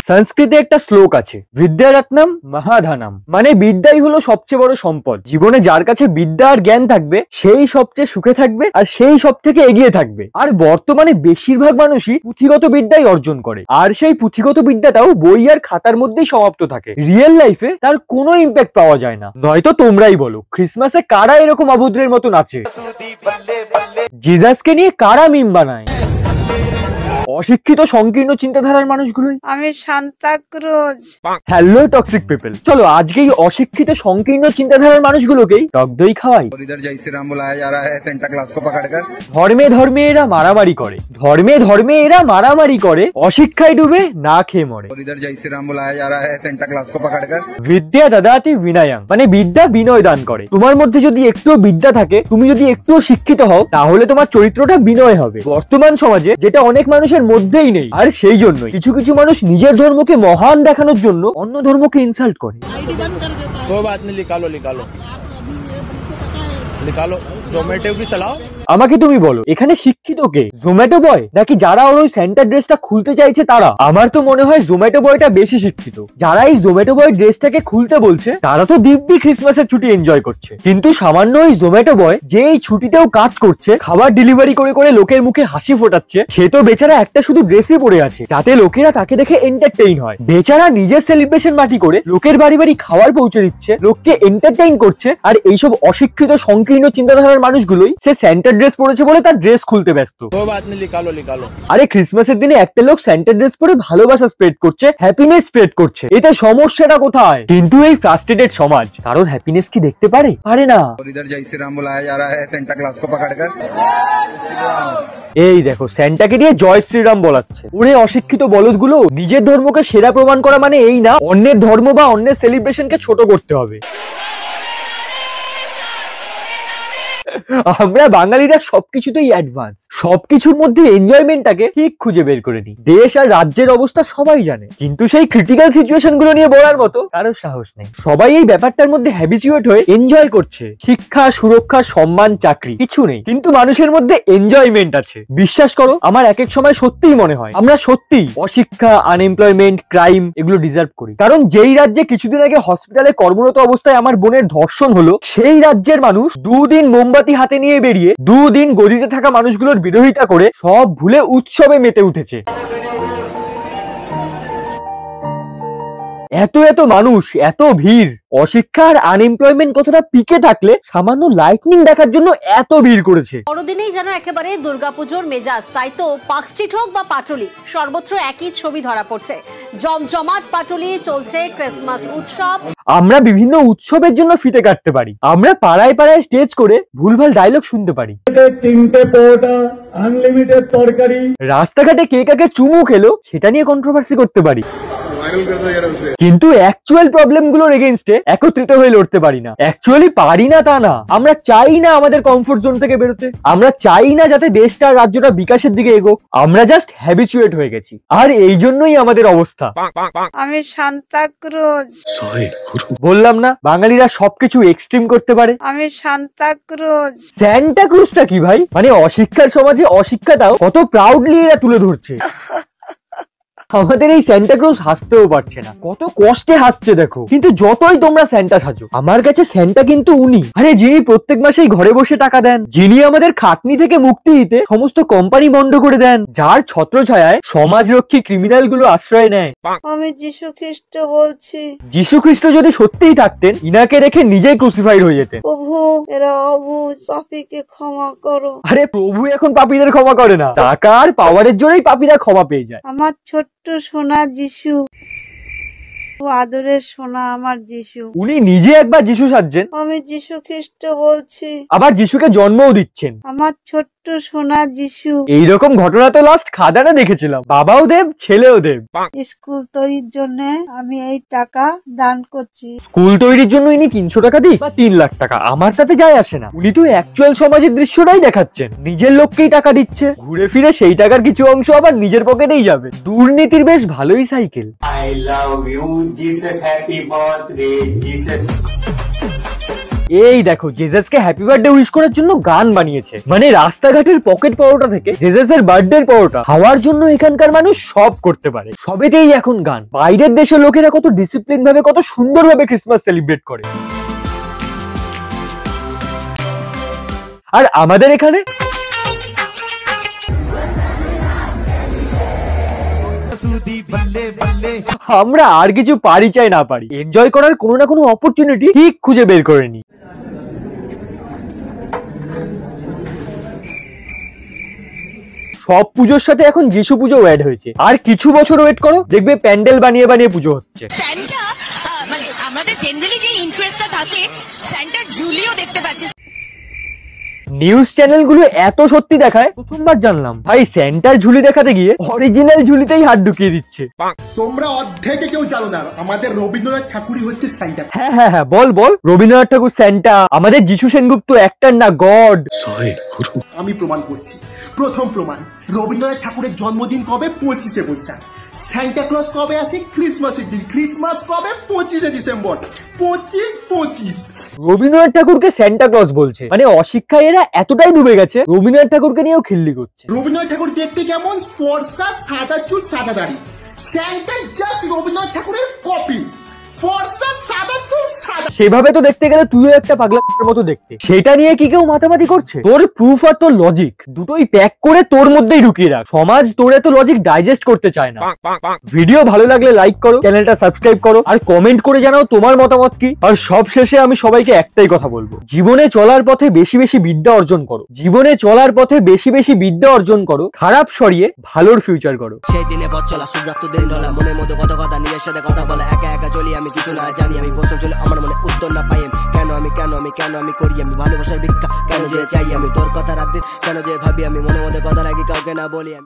সংস্কৃতে একটা শ্লোক আছে, বিদ্যারত্নম মহাধনম, মানে বিদ্যাই হলো সবচেয়ে বড় সম্পদ। জীবনে যার কাছে বিদ্যা আর জ্ঞান থাকবে সেই সবচেয়ে সুখে থাকবে আর সেই সব থেকে এগিয়ে থাকবে। আর বর্তমানে বেশিরভাগ মানুষই পুঁথিগত বিদ্যাই অর্জন করে, আর সেই পুঁথিগত বিদ্যাটাও বই আর খাতার মধ্যেই সমাপ্ত থাকে। রিয়েল লাইফে তার কোনো ইম্প্যাক্ট পাওয়া যায় না। নয়তো তোমরাই বলো, ক্রিসমাসে কারা এরকম অভদ্রের মতো নাচে? জিজাসকে নিয়ে কারা মিম বানায়? অশিক্ষিত সংকীর্ণ চিন্তাধারার মানুষগুলোই। আমি সান্তাক্রুজ। হ্যালো টক্সিক পিপল, চলো আজকে এই অশিক্ষিত সংকীর্ণ চিন্তাধারার মানুষগুলোকেই টক দই খাওয়াই। জয় শ্রীরাম বুলায়া যা রহা হ্যায় সেন্টা ক্লজ কো পকড়কর। ধর্মে ধর্মে এরা মারামারি করে, ধর্মে ধর্মে এরা মারামারি করে, অশিক্ষায় ডুবে না খেয়ে মরে। জয় শ্রীরাম বুলায়া যা রহা হ্যায় সেন্টা ক্লজ কো পকড়কর। বিদ্যা দদাতি বিনয়ং, মানে বিদ্যা বিনয় দান করে। তোমার মধ্যে যদি একটুও বিদ্যা থাকে, তুমি যদি একটুও শিক্ষিত হও, তাহলে তোমার চরিত্রটা বিনয় হবে। বর্তমান সমাজে যেটা অনেক মানুষের মধ্যেই নেই, আর সেই জন্যই কিছু কিছু মানুষ নিজের ধর্মকে মহান দেখানোর জন্য অন্য ধর্মকে ইনসাল্ট করে। আমাকে তুমি বলো, এখানে শিক্ষিত কে, জোম্যাটো বয় নাকি যারা ওই সেন্টা ড্রেসটা খুলতে চাইছে তারা? আমার তো মনে হয় জোম্যাটো বয়টা বেশি শিক্ষিত। যারা এই জোম্যাটো বয় ড্রেসটাকে খুলতে বলছে তারা তো দিব্যি ক্রিসমাসের ছুটি এনজয় করছে, কিন্তু সামান্য ওই জোম্যাটো বয় যে এই ছুটিতেও কাজ করছে, খাবার ডেলিভারি করে করে লোকের মুখে হাসি ফোটাচ্ছে, সে তো বেচারা একটা শুধু ড্রেসই পরে আছে যাতে লোকেরা তাকে দেখে এন্টারটেইন হয়। বেচারা নিজের সেলিব্রেশন মাটি করে লোকের বাড়ি বাড়ি খাবার পৌঁছে দিচ্ছে, লোককে এন্টারটেইন করছে, আর এইসব অশিক্ষিত সংকীর্ণ চিন্তাধারার মানুষগুলোই সে সেন্টা ড্রেস পরেছে বলে তার ড্রেস খুলতে ব্যস্ত। আরে ক্রিসমাসের দিনে একটা লোক সেন্টা ড্রেস পরে ভালোবাসা স্প্রেড করছে, হ্যাপিনেস স্প্রেড করছে, এতে সমস্যাটা কোথায়? কিন্তু এই ফ্রাস্ট্রেটেড সমাজ কারোর হ্যাপিনেস কি দেখতে পারে? পারে না। জয় শ্রীরাম বুলায়া যা রহা হ্যায় সেন্টা ক্লজ কো পকড়কর। এই দেখো, স্যান্টাকে দিয়ে জয় শ্রীরাম বলাচ্ছে। ওরে অশিক্ষিত বলদগুলো, নিজের ধর্মকে সেরা প্রমাণ করা মানে এই না অন্যের ধর্ম বা অন্যের সেলিব্রেশনকে ছোট করতে হবে। আমরা বাঙালিরা সবকিছুতেই অ্যাডভান্স, সবকিছুর মধ্যে এনজয়মেন্টটাকে ঠিক খুঁজে বের করে নিই। দেশ আর রাজ্যের অবস্থা সবাই জানে, কিন্তু সেই ক্রিটিক্যাল সিচুয়েশন গুলো নিয়ে বলার মতো কারোর সাহস নেই। সবাই এই ব্যাপারটার মধ্যে হ্যাবিচুয়েট হয়ে এনজয় করছে। শিক্ষা, সুরক্ষা, সম্মান, চাকরি কিছু নেই, কিন্তু মানুষের মধ্যে এনজয়মেন্ট আছে। বিশ্বাস করো, আমার এক এক সময় সত্যিই মনে হয় আমরা সত্যিই অশিক্ষা, আনএমপ্লয়মেন্ট, ক্রাইম এগুলো ডিজার্ভ করি। কারণ যেই রাজ্যে কিছুদিন আগে হসপিটালে কর্মরত অবস্থায় আমার বোনের ধর্ষণ হলো, সেই রাজ্যের মানুষ দুদিন মোমবাতি হাতে নিয়ে বেরিয়ে দুদিন গদিতে থাকা মানুষগুলোর বিরোধিতা করে সব ভুলে উৎসবে মেতে উঠেছে। এত এত মানুষ, এত ভিড়, অশিক্ষা আর আনএমপ্লয়মেন্ট কতটা পিকে থাকলে সামান্য লাইটনিং দেখার জন্য এত ভিড় করেছে। বড়দিনেই যেন একেবারে দুর্গাপুজোর মেজাজ, তাই তো পার্ক স্ট্রিট হোক বা পাটুলি, সর্বত্র একই ছবি ধরা পড়ছে। জমজমাট পাটুলি, চলছে ক্রিসমাস উৎসব। আমরা বিভিন্ন উৎসবের জন্য ফিতে কাটতে পারি, আমরা পাড়ায় পাড়ায় স্টেজ করে ভুলভাল ডায়লগ শুনতে পারি, আনলিমিটেড তরকারি, রাস্তাঘাটে কে কাকে চুমু খেলো সেটা নিয়ে কন্ট্রোভার্সি করতে পারি, কিন্তু অ্যাকচুয়াল প্রবলেম গুলোর এগেইনস্টে একত্রিত হয়ে লড়তে পারি না। অ্যাকচুয়ালি পারি না তা না, আমরা চাই না আমাদের কমফোর্ট জোন থেকে বেরোতে, আমরা চাই না যাতে দেশটা আর রাজ্যটা বিকাশের দিকে এগোক, আমরা জাস্ট হ্যাবিচুয়েট হয়ে গেছি। আর এই জন্যই আমাদের অবস্থা। আমি সান্তাক্রুজ। বললাম না বাঙালিরা সবকিছু এক্সট্রিম করতে পারে। আমি সান্তাক্রুজ। স্যান্টা ক্রুজটা কি ভাই? মানে অশিক্ষার সমাজে অশিক্ষাটাও কত প্রাউডলি এরা তুলে ধরছে। আমাদের এই স্যান্টা ক্লজ হাসতেও পারছে না, কত কষ্টে হাসছে দেখো। কিন্তু যতই তোমরা স্যান্টা সাজো, আমার কাছে স্যান্টা কিন্তু উনি। আরে যিনি প্রত্যেক মাসেই ঘরে বসে টাকা দেন, যিনি আমাদের খাটনি থেকে মুক্তি দিতে সমস্ত কোম্পানি বন্ধ করে দেন, যার ছত্রছায়ায় সমাজরক্ষী ক্রিমিনাল গুলো আশ্রয় নেয়। আমি যীশু খ্রিস্ট বলছি। যীশু খ্রিস্ট যদি সত্যিই থাকতেন, ইনাকে রেখে নিজেই ক্রুসিফাইড হয়ে যেতেন। প্রভু, এরা অবুঝ, পাপীকে ক্ষমা করো। আরে প্রভু এখন পাপীদের ক্ষমা করে না, টাকা আর পাওয়ারের জন্যই পাপীরা ক্ষমা পেয়ে যায়। আমার ছোট্ট সোনা যীশু, আদরের সোনা আমার যীশু। উনি নিজে একবার যীশু সাজছেন, আমি যীশু খ্রিস্ট বলছি, আবার যীশুকে জন্মও দিচ্ছেন। আমার ছোট্ট সোনা যীশু। এইরকম ঘটনা তো লাস্ট খাদানে দেখেছিলাম, বাবাও দেব ছেলেও দেব। স্কুল তৈরির জন্য আমি এই টাকা দান করছি। স্কুল তৈরির জন্য ইনি 300 টাকা দিই বা 3 লাখ টাকা, আমার তাতে যায় আসে না। উনি তো অ্যাকচুয়াল সমাজের দৃশ্যটাই দেখাচ্ছেন, নিজের লোককেই টাকা দিচ্ছে, ঘুরে ফিরে সেই টাকার কিছু অংশ আবার নিজের পকেটেই যাবে। দুর্নীতির বেশ ভালোই cycle. I love you, Jesus, happy birthday, Jesus. এই দেখো, জেজাসকে হ্যাপি বার্থডে উইশ করার জন্য গান বানিয়েছে। মানে রাস্তাঘাটের পকেট পরোটা থেকে জেজাসের বার্থডে পরোটা খাওয়ার জন্য এখানকার মানুষ সব করতে পারে, সবেতেই এখন গান। বাইরের দেশের লোকেরা কত ডিসিপ্লিন ভাবে, কত সুন্দরভাবে ক্রিসমাস সেলিব্রেট করে, আর আমাদের এখানে আমরা আর কিছু পারি চাই না পারি, এনজয় করার কোনো না কোনো অপরচুনিটি ঠিক খুঁজে বের করে নি। সব পুজোর সাথে এখন যিশু পুজো অ্যাড হয়েছে, আর কিছু বছর ওয়েট করো, দেখবে প্যান্ডেল বানিয়ে বানিয়ে পুজো হচ্ছে। স্যান্টা মানে আমাদের জেনারেলি যে ইন্টারেস্টটা থাকে স্যান্টার ঝুলিও দেখতে পাচ্ছি। নিউজ চ্যানেলগুলো এত সত্যি দেখায়, প্রথমবার জানলাম ভাই স্যান্টার ঝুলি দেখাতে গিয়ে অরিজিনাল ঝুলিতেই হাত ঢুকিয়ে দিচ্ছে। তোমরা অর্ধেকে কেউ জানো না, আমাদের রবীন্দ্রনাথ ঠাকুরই হচ্ছে সাইন্টা। হ্যাঁ হ্যাঁ হ্যাঁ, বল বল। রবীন্দ্রনাথ ঠাকুর স্যান্টা, আমাদের যিশু সেনগুপ্ত অ্যাক্টর না গড। আমি প্রমাণ করছি, প্রথম প্রমাণ। রবীন্দ্রনাথ ঠাকুরের জন্মদিন কবে? 25শে বৈশাখ। সান্টা ক্লজ কবে আসে? ক্রিসমাসের দিন। ক্রিসমাস কবে? 25শে ডিসেম্বর। 25 রবীন্দ্রনাথ ঠাকুরকে স্যান্টা ক্লজ বলছে, মানে অশিক্ষায় এরা এতটাই ডুবে গেছে রবীন্দ্রনাথ ঠাকুরকে নিয়েও খিল্লি করছে। রবীন্দ্রনাথ ঠাকুর দেখতে কেমন? ফর্সা, সাদা চুল, সাদা দাড়ি। সান্টা জাস্ট রবীন্দ্রনাথ ঠাকুরের কপি। ফর্সা, সাদা চুল, সাদা। সেভাবে তো দেখতে গেলে তুইও একটা পাগলার মতো দেখতে, সেটা নিয়ে কি কেউ মাতামাতি করছে? তোর প্রুফ আর তোর লজিক দুটোই প্যাক করে তোর মধ্যেই ঢুকিয়ে রাখ। সমাজ তোর এত লজিক ডাইজেস্ট করতে চায় না। ভিডিও ভালো লাগলে লাইক করো, চ্যানেলটা সাবস্ক্রাইব করো, আর কমেন্ট করে জানাও তোমার মতামত কি। আর সব শেষে আমি সবাইকে একটাই কথা বলবো, জীবনে চলার পথে বেশি বেশি বিদ্যা অর্জন করো। জীবনে চলার পথে বেশি বেশি বিদ্যা অর্জন করো, খারাপ সরিয়ে ভালোর ফিউচার করো। সেই দিনে পথ চলা সূর্যাস্ত দিন ঢলা, মনের মধ্যে কত কথা, নিজের সাথে কথা বলা, একা একা চলি আমি, কিছু না জানি আমি। প্রশ্ন ছিল আমার মনে, উত্তর না পাই আমি। কেন আমি করি আমি ভালোবাসার ভিক্ষা, কেন যে চাই আমি তোর কথা রাত দিন, কেন যে ভাবি আমি, মনের মধ্যে কথা রাখি কাউকে না বলি আমি।